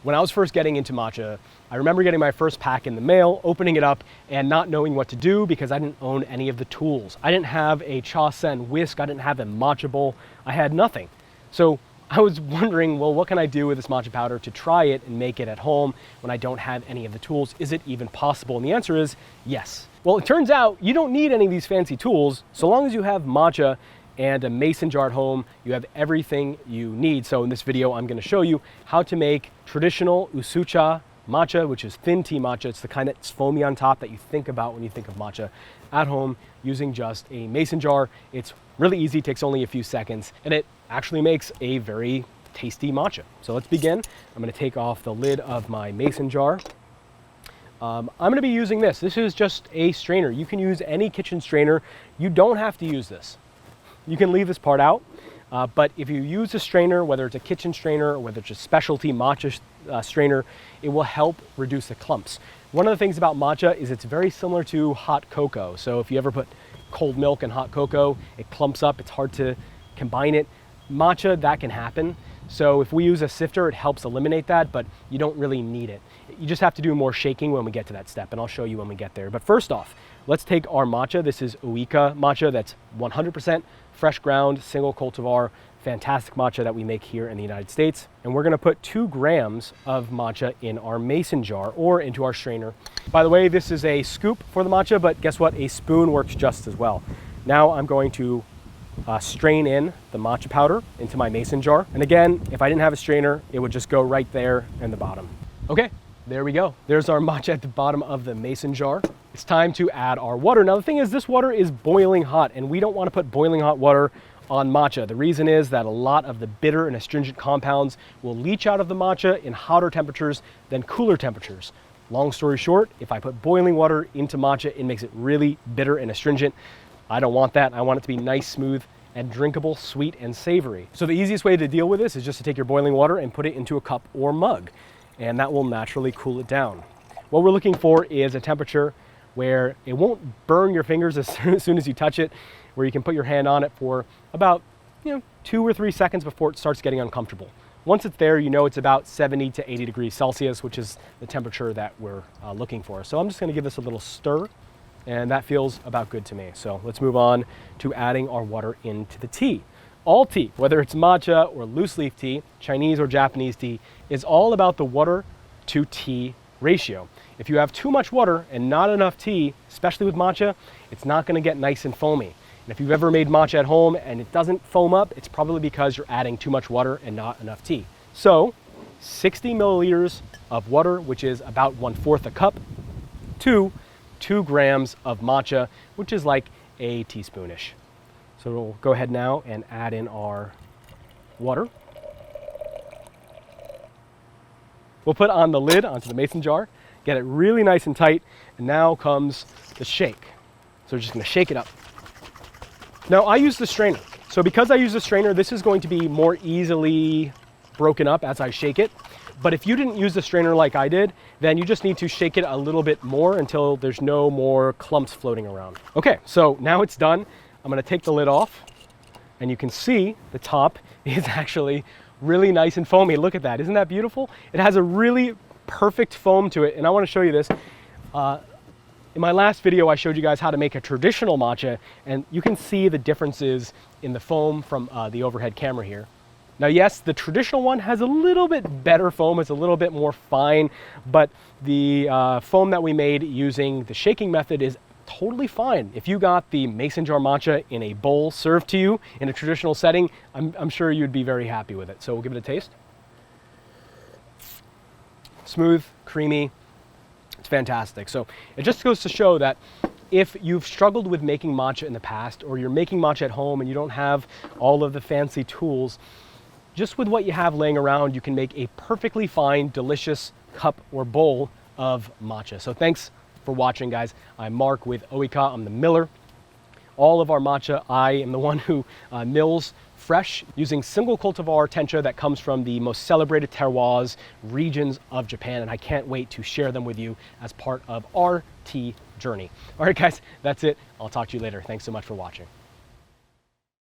When I was first getting into matcha, I remember getting my first pack in the mail, opening it up, and not knowing what to do because I didn't own any of the tools. I didn't have a cha sen whisk, I didn't have a matcha bowl, I had nothing. So I was wondering, well, what can I do with this matcha powder to try it and make it at home when I don't have any of the tools? Is it even possible? And the answer is yes. Well, it turns out you don't need any of these fancy tools. So long as you have matcha and a mason jar at home, you have everything you need. So in this video, I'm gonna show you how to make traditional Usucha matcha, which is thin tea matcha. It's the kind that's foamy on top that you think about when you think of matcha at home using just a mason jar. It's really easy, takes only a few seconds, and it actually makes a very tasty matcha. So let's begin. I'm gonna take off the lid of my mason jar. I'm gonna be using this. This is just a strainer. You can use any kitchen strainer. You don't have to use this. You can leave this part out, but if you use a strainer, whether it's a kitchen strainer or whether it's a specialty matcha strainer, it will help reduce the clumps. One of the things about matcha is it's very similar to hot cocoa. So if you ever put cold milk and hot cocoa, it clumps up, it's hard to combine it. Matcha, that can happen. So if we use a sifter, it helps eliminate that, but you don't really need it. You just have to do more shaking when we get to that step, and I'll show you when we get there. But first off, let's take our matcha. This is Ooika matcha. That's 100% fresh ground, single cultivar, fantastic matcha that we make here in the United States. And we're gonna put 2 grams of matcha in our mason jar or into our strainer. By the way, this is a scoop for the matcha, but guess what? A spoon works just as well. Now I'm going to strain in the matcha powder into my mason jar. And again, if I didn't have a strainer, it would just go right there in the bottom. Okay, there we go. There's our matcha at the bottom of the mason jar. It's time to add our water. Now the thing is, this water is boiling hot, and we don't want to put boiling hot water on matcha. The reason is that a lot of the bitter and astringent compounds will leach out of the matcha in hotter temperatures than cooler temperatures. Long story short, if I put boiling water into matcha, it makes it really bitter and astringent. I don't want that. I want it to be nice, smooth, and drinkable, sweet, and savory. So the easiest way to deal with this is just to take your boiling water and put it into a cup or mug, and that will naturally cool it down. What we're looking for is a temperature where it won't burn your fingers as soon as you touch it, where you can put your hand on it for about 2 or 3 seconds before it starts getting uncomfortable. Once it's there, you know it's about 70 to 80 degrees Celsius, which is the temperature that we're looking for. So I'm just gonna give this a little stir, and that feels about good to me. So let's move on to adding our water into the tea. All tea, whether it's matcha or loose leaf tea, Chinese or Japanese tea, is all about the water to tea ratio. If you have too much water and not enough tea, especially with matcha, it's not gonna get nice and foamy. And if you've ever made matcha at home and it doesn't foam up, it's probably because you're adding too much water and not enough tea. So 60 milliliters of water, which is about 1/4 a cup, to 2 grams of matcha, which is like a teaspoonish. So we'll go ahead now and add in our water. We'll put on the lid onto the mason jar, get it really nice and tight, and now comes the shake. So we're just gonna shake it up. Now I use the strainer. So because I use the strainer, this is going to be more easily broken up as I shake it. But if you didn't use the strainer like I did, then you just need to shake it a little bit more until there's no more clumps floating around. Okay, so now it's done. I'm gonna take the lid off, and you can see the top is actually really nice and foamy. Look at that, isn't that beautiful? It has a really perfect foam to it, and I wanna show you this. In my last video, I showed you guys how to make a traditional matcha, and you can see the differences in the foam from the overhead camera here. Now, yes, the traditional one has a little bit better foam. It's a little bit more fine, but the foam that we made using the shaking method is totally fine. If you got the mason jar matcha in a bowl served to you in a traditional setting, I'm sure you'd be very happy with it. So we'll give it a taste. Smooth, creamy, it's fantastic. So it just goes to show that if you've struggled with making matcha in the past, or you're making matcha at home and you don't have all of the fancy tools, just with what you have laying around, you can make a perfectly fine, delicious cup or bowl of matcha. So thanks for watching, guys. I'm Mark with Ooika. I'm the miller. All of our matcha, I am the one who mills fresh using single cultivar tencha that comes from the most celebrated terroirs regions of Japan, and I can't wait to share them with you as part of our tea journey. All right, guys, that's it. I'll talk to you later. Thanks so much for watching.